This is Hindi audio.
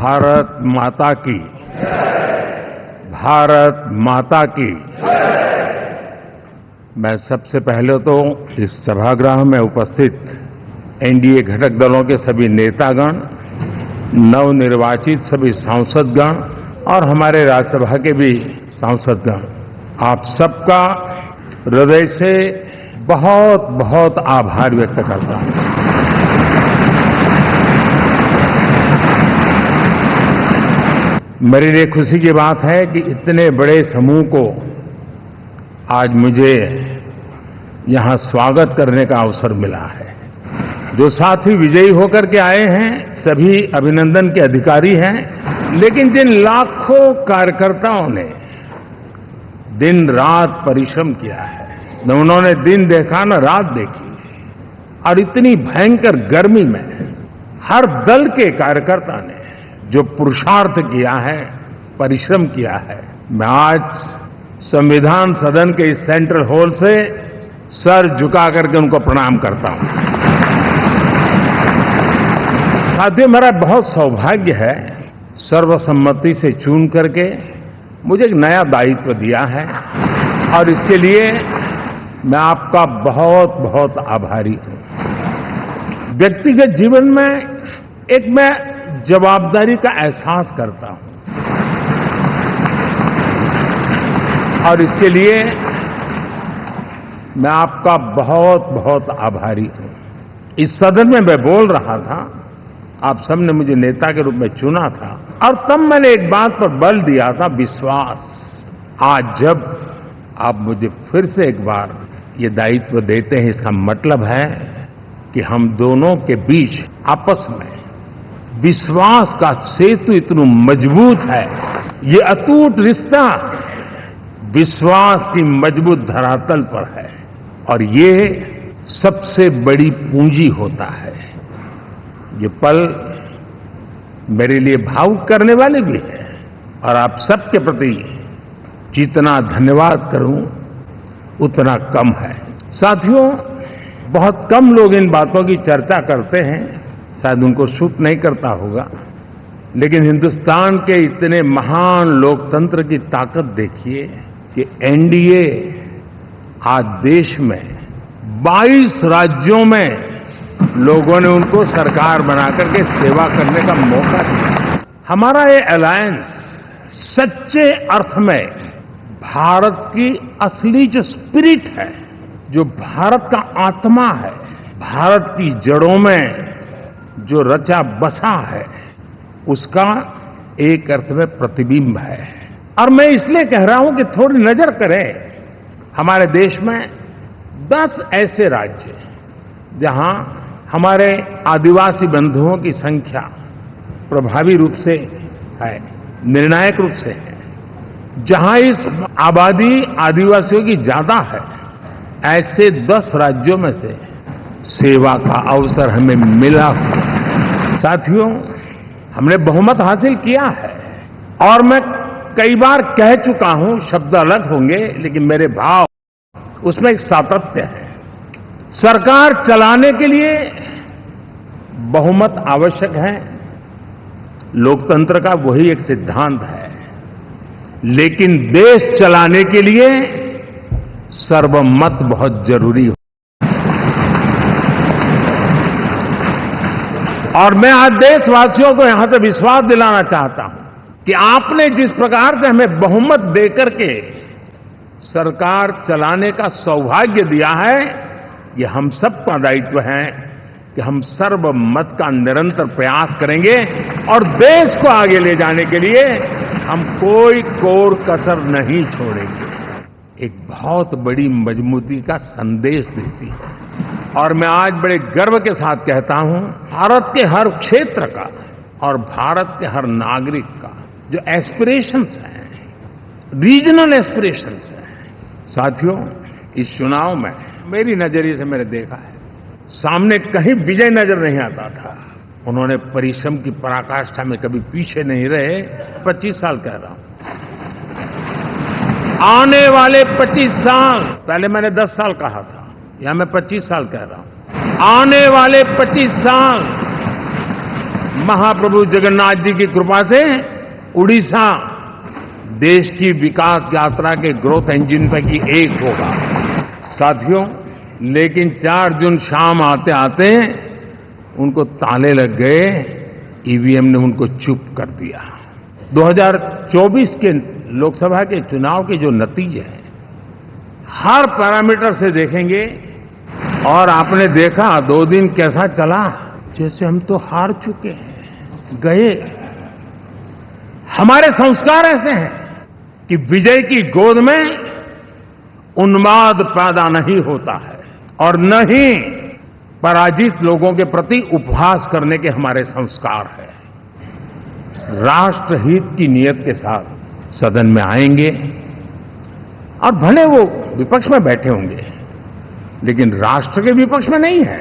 भारत माता की, भारत माता की। मैं सबसे पहले तो इस सभागृह में उपस्थित एनडीए घटक दलों के सभी नेतागण, नवनिर्वाचित सभी सांसदगण और हमारे राज्यसभा के भी सांसदगण, आप सबका हृदय से बहुत बहुत आभार व्यक्त करता हूं। मेरे लिए खुशी की बात है कि इतने बड़े समूह को आज मुझे यहां स्वागत करने का अवसर मिला है। जो साथी विजयी होकर के आए हैं सभी अभिनंदन के अधिकारी हैं, लेकिन जिन लाखों कार्यकर्ताओं ने दिन रात परिश्रम किया है, न उन्होंने दिन देखा न रात देखी, और इतनी भयंकर गर्मी में हर दल के कार्यकर्ता ने जो पुरुषार्थ किया है, परिश्रम किया है, मैं आज संविधान सदन के इस सेंट्रल हॉल से सर झुका करके उनको प्रणाम करता हूं। साथियों, मेरा बहुत सौभाग्य है, सर्वसम्मति से चुन करके मुझे एक नया दायित्व दिया है और इसके लिए मैं आपका बहुत बहुत आभारी हूं। व्यक्तिगत जीवन में एक मैं जवाबदारी का एहसास करता हूं और इसके लिए मैं आपका बहुत बहुत आभारी हूं। इस सदन में मैं बोल रहा था, आप सबने मुझे नेता के रूप में चुना था और तब मैंने एक बात पर बल दिया था, विश्वास। आज जब आप मुझे फिर से एक बार ये दायित्व देते हैं, इसका मतलब है कि हम दोनों के बीच आपस में विश्वास का सेतु इतना मजबूत है। ये अटूट रिश्ता विश्वास की मजबूत धरातल पर है और ये सबसे बड़ी पूंजी होता है। ये पल मेरे लिए भावुक करने वाले भी है और आप सबके प्रति जितना धन्यवाद करूं उतना कम है। साथियों, बहुत कम लोग इन बातों की चर्चा करते हैं, शायद उनको सूट नहीं करता होगा, लेकिन हिंदुस्तान के इतने महान लोकतंत्र की ताकत देखिए कि एनडीए आज देश में 22 राज्यों में लोगों ने उनको सरकार बनाकर के सेवा करने का मौका दिया। हमारा ये अलायंस सच्चे अर्थ में भारत की असली जो स्पिरिट है, जो भारत का आत्मा है, भारत की जड़ों में जो रचा बसा है, उसका एक अर्थ में प्रतिबिंब है। और मैं इसलिए कह रहा हूं कि थोड़ी नजर करें, हमारे देश में 10 ऐसे राज्य जहां हमारे आदिवासी बंधुओं की संख्या प्रभावी रूप से है, निर्णायक रूप से है, जहां इस आबादी आदिवासियों की ज्यादा है, ऐसे 10 राज्यों में से सेवा का अवसर हमें मिला। साथियों, हमने बहुमत हासिल किया है और मैं कई बार कह चुका हूं, शब्द अलग होंगे लेकिन मेरे भाव उसमें एक सातत्य है। सरकार चलाने के लिए बहुमत आवश्यक है, लोकतंत्र का वही एक सिद्धांत है, लेकिन देश चलाने के लिए सर्वमत बहुत जरूरी है। और मैं आज देशवासियों को यहां से विश्वास दिलाना चाहता हूं कि आपने जिस प्रकार से हमें बहुमत देकर के सरकार चलाने का सौभाग्य दिया है, ये हम सबका दायित्व है कि हम सर्वमत का निरंतर प्रयास करेंगे और देश को आगे ले जाने के लिए हम कोई कोर कसर नहीं छोड़ेंगे। एक बहुत बड़ी मजबूती का संदेश देती है और मैं आज बड़े गर्व के साथ कहता हूं, भारत के हर क्षेत्र का और भारत के हर नागरिक का जो एस्पिरेशंस हैं, रीजनल एस्पिरेशंस हैं। साथियों, इस चुनाव में मेरी नजरिए से मैंने देखा है, सामने कहीं विजय नजर नहीं आता था। उन्होंने परिश्रम की पराकाष्ठा में कभी पीछे नहीं रहे। 25 साल कह रहा हूं, आने वाले 25 साल, पहले मैंने 10 साल कहा था, यहां मैं 25 साल कह रहा हूं। आने वाले 25 साल महाप्रभु जगन्नाथ जी की कृपा से उड़ीसा देश की विकास यात्रा के ग्रोथ इंजन पैकी एक होगा। साथियों, लेकिन 4 जून शाम आते आते उनको ताले लग गए, ईवीएम ने उनको चुप कर दिया। 2024 के लोकसभा के चुनाव के जो नतीजे हैं, हर पैरामीटर से देखेंगे और आपने देखा 2 दिन कैसा चला, जैसे हम तो हार चुके हैं, गए। हमारे संस्कार ऐसे हैं कि विजय की गोद में उन्माद पैदा नहीं होता है और न ही पराजित लोगों के प्रति उपहास करने के हमारे संस्कार हैं। राष्ट्रहित की नियत के साथ सदन में आएंगे और भले वो विपक्ष में बैठे होंगे, लेकिन राष्ट्र के विपक्ष में नहीं है।